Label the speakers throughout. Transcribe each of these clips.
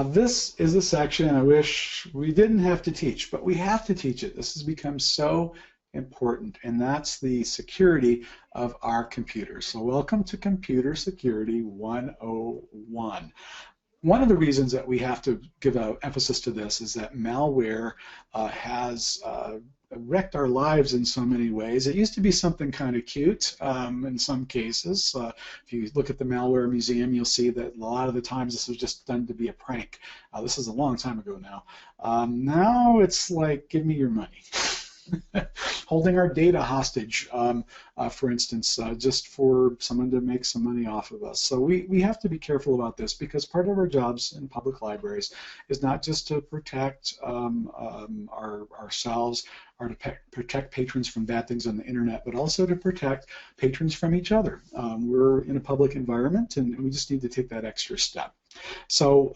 Speaker 1: This is a section I wish we didn't have to teach, but we have to teach it. This has become so important, and that's the security of our computers. So welcome to Computer Security 101. One of the reasons that we have to give emphasis to this is that malware has wrecked our lives in so many ways. It used to be something kind of cute in some cases. If you look at the Malware Museum, you'll see that a lot of the times this was just done to be a prank. This is a long time ago now. Now it's like, give me your money. Holding our data hostage, for instance, just for someone to make some money off of us. So we have to be careful about this, because part of our jobs in public libraries is not just to protect ourselves or to protect patrons from bad things on the internet, but also to protect patrons from each other. We're in a public environment, and we just need to take that extra step. So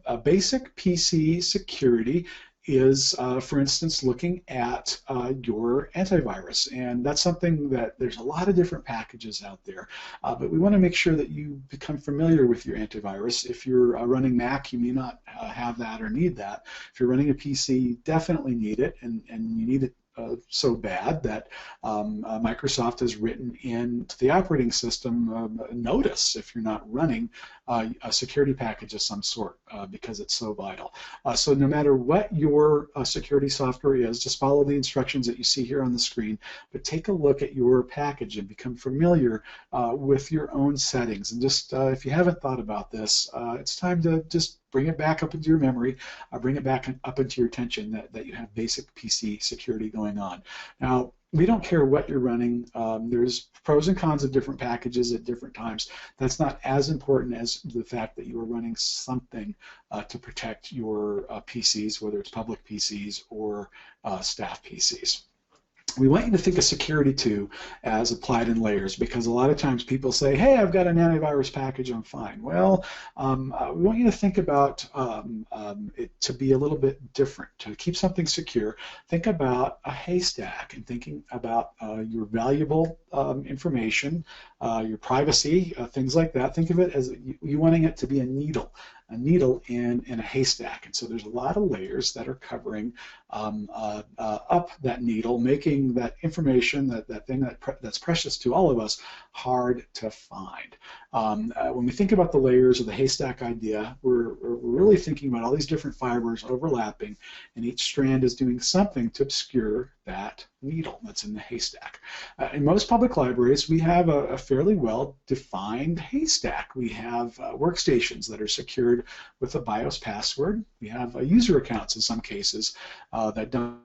Speaker 1: a basic PC security is, for instance, looking at your antivirus. And that's something that there's a lot of different packages out there. But we want to make sure that you become familiar with your antivirus. If you're running Mac, you may not have that or need that. If you're running a PC, you definitely need it, and you need it so bad that Microsoft has written into the operating system a notice if you're not running a security package of some sort, because it's so vital. So no matter what your security software is, just follow the instructions that you see here on the screen, but take a look at your package and become familiar with your own settings. And just if you haven't thought about this, it's time to just bring it back up into your memory, bring it back up into your attention that you have basic PC security going on. Now, we don't care what you're running. There's pros and cons of different packages at different times. That's not as important as the fact that you are running something to protect your PCs, whether it's public PCs or staff PCs. We want you to think of security too as applied in layers, because a lot of times people say, hey, I've got an antivirus package, I'm fine. Well, we want you to think about it to be a little bit different. To keep something secure, think about a haystack and thinking about your valuable information, your privacy, things like that. Think of it as you wanting it to be a needle in a haystack. And so there's a lot of layers that are covering up that needle, making that information, that thing that's precious to all of us, hard to find. When we think about the layers of the haystack idea, we're really thinking about all these different fibers overlapping, and each strand is doing something to obscure that needle that's in the haystack. In most public libraries, we have a fairly well-defined haystack. We have workstations that are secured with a BIOS password. We have user accounts in some cases that don't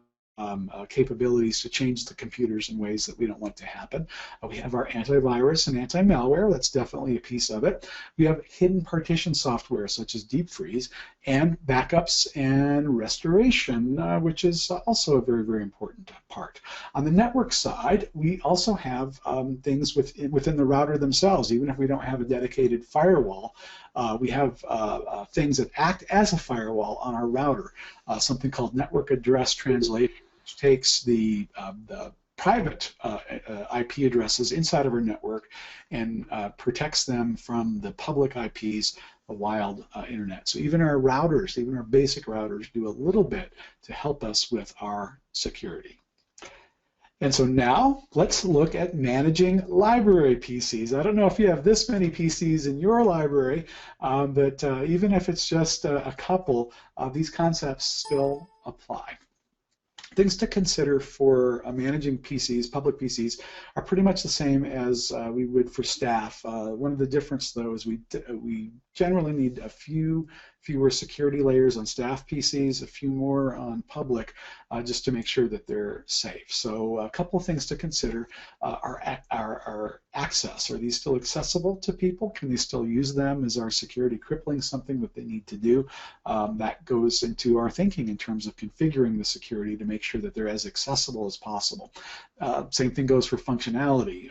Speaker 1: capabilities to change the computers in ways that we don't want to happen. We have our antivirus and anti-malware. That's definitely a piece of it. We have hidden partition software such as deep freeze, and backups and restoration, which is also a very, very important part. On the network side, we also have things within the router themselves. Even if we don't have a dedicated firewall, we have things that act as a firewall on our router, something called network address translation, which takes the private IP addresses inside of our network and protects them from the public IPs, the wild internet. So even our routers, even our basic routers, do a little bit to help us with our security. And so now let's look at managing library PCs. I don't know if you have this many PCs in your library, but even if it's just a couple, these concepts still apply. Things to consider for managing PCs, public PCs, are pretty much the same as we would for staff. One of the differences, though, is we generally need a fewer security layers on staff PCs, a few more on public, just to make sure that they're safe. So a couple of things to consider are access. Are these still accessible to people? Can they still use them? Is our security crippling something that they need to do? That goes into our thinking in terms of configuring the security to make sure that they're as accessible as possible. Same thing goes for functionality.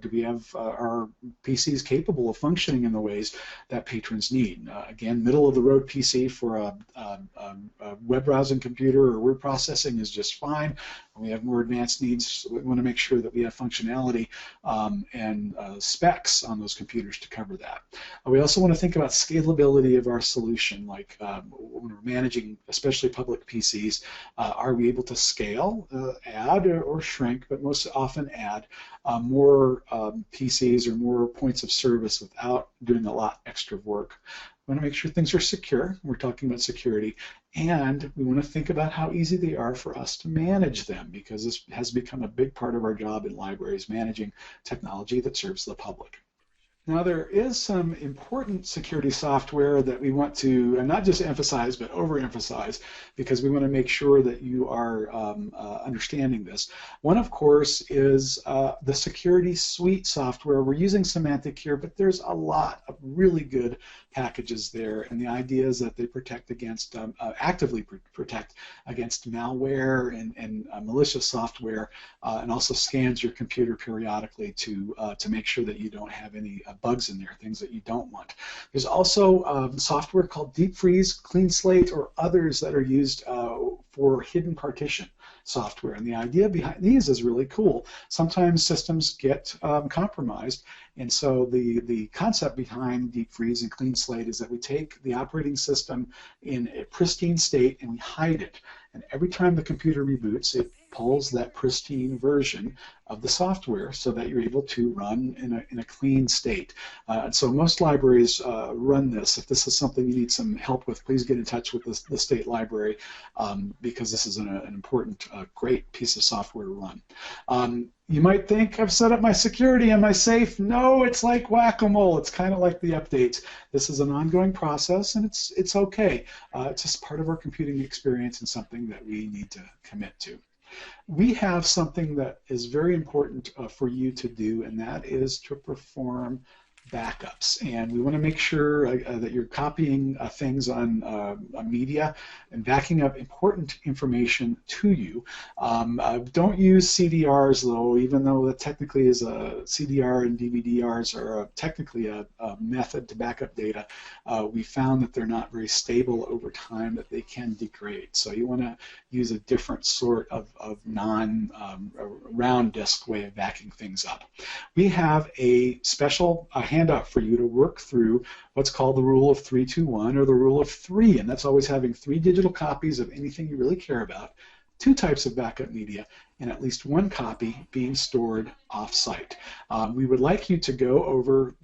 Speaker 1: Do we have our PCs capable of functioning in the ways that patrons need? Again, middle-of-the-road PC for a web browsing computer or word processing is just fine. we have more advanced needs, we want to make sure that we have functionality and specs on those computers to cover that. We also want to think about scalability of our solution, like when we're managing especially public PCs, are we able to scale, add or shrink, but most often add more PCs or more points of service without doing a lot extra work. We want to make sure things are secure. We're talking about security. And we want to think about how easy they are for us to manage them, because this has become a big part of our job in libraries, managing technology that serves the public. Now, there is some important security software that we want to not just emphasize, but overemphasize, because we want to make sure that you are understanding this. One, of course, is the security suite software. We're using semantic here, but there's a lot of really good packages there, and the idea is that they protect against, actively protect against malware and malicious software, and also scans your computer periodically to make sure that you don't have any bugs in there, things that you don't want. There's also software called Deep Freeze, Clean Slate, or others that are used for hidden partition software. And the idea behind these is really cool. Sometimes systems get compromised, and so the concept behind Deep Freeze and Clean Slate is that we take the operating system in a pristine state and we hide it. And every time the computer reboots, it pulls that pristine version of the software so that you're able to run in a clean state. And so most libraries run this. If this is something you need some help with, please get in touch with the state library, because this is an important, great piece of software to run. You might think, I've set up my security, am I safe? No, it's like whack-a-mole. It's kind of like the updates. This is an ongoing process, and it's okay. It's just part of our computing experience and something that we need to commit to. We have something that is very important for you to do, and that is to perform backups. And we want to make sure that you're copying things on media and backing up important information to you. Don't use CDRs, though, even though that technically is a CDR and DVDRs are technically a method to back up data. We found that they're not very stable over time, that they can degrade. So you want to use a different sort of round disk way of backing things up. We have a special handout for you to work through what's called the rule of 3-2-1, or the rule of 3, and that's always having 3 digital copies of anything you really care about, 2 types of backup media, and at least 1 copy being stored off-site. We would like you to go over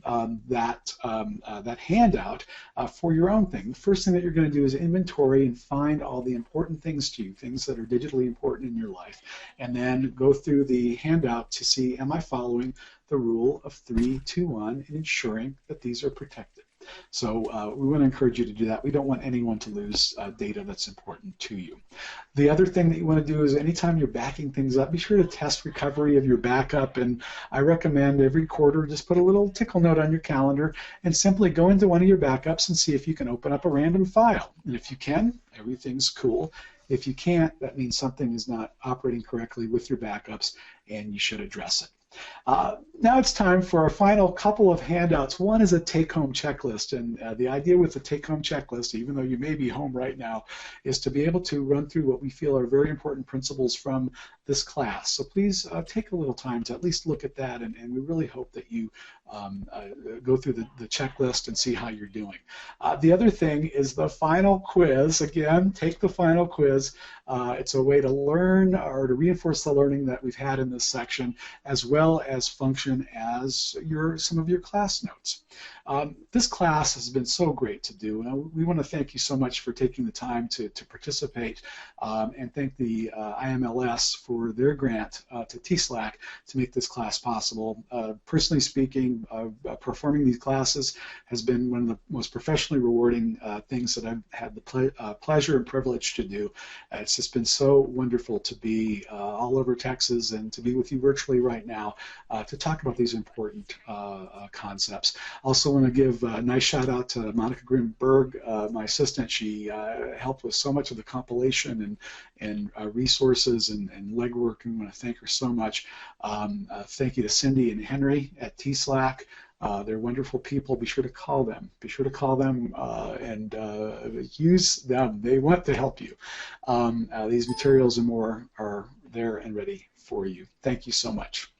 Speaker 1: that handout for your own thing. The first thing that you're going to do is inventory and find all the important things to you, things that are digitally important in your life, and then go through the handout to see, am I following the rule of 3-2-1 and ensuring that these are protected. So we want to encourage you to do that. We don't want anyone to lose data that's important to you. The other thing that you want to do is anytime you're backing things up, be sure to test recovery of your backup. And I recommend every quarter just put a little tickle note on your calendar and simply go into one of your backups and see if you can open up a random file. And if you can, everything's cool. If you can't, that means something is not operating correctly with your backups and you should address it. Now it's time for our final couple of handouts. One is a take-home checklist, and the idea with the take-home checklist, even though you may be home right now, is to be able to run through what we feel are very important principles from this class. So please take a little time to at least look at that, and we really hope that you go through the checklist and see how you're doing. The other thing is the final quiz. Again, take the final quiz. It's a way to learn or to reinforce the learning that we've had in this section, as well as function as some of your class notes. This class has been so great to do, and we want to thank you so much for taking the time to participate, and thank the IMLS for their grant to TSLAC to make this class possible. Personally speaking, performing these classes has been one of the most professionally rewarding things that I've had the pleasure and privilege to do. It's just been so wonderful to be all over Texas and to be with you virtually right now to talk about these important concepts. Also want to give a nice shout out to Monica Grimberg, my assistant. She helped with so much of the compilation and resources and legwork, and I want to thank her so much. Thank you to Cindy and Henry at TSLAC. They're wonderful people. Be sure to call them. Be sure to call them and use them. They want to help you. These materials and more are there and ready for you. Thank you so much.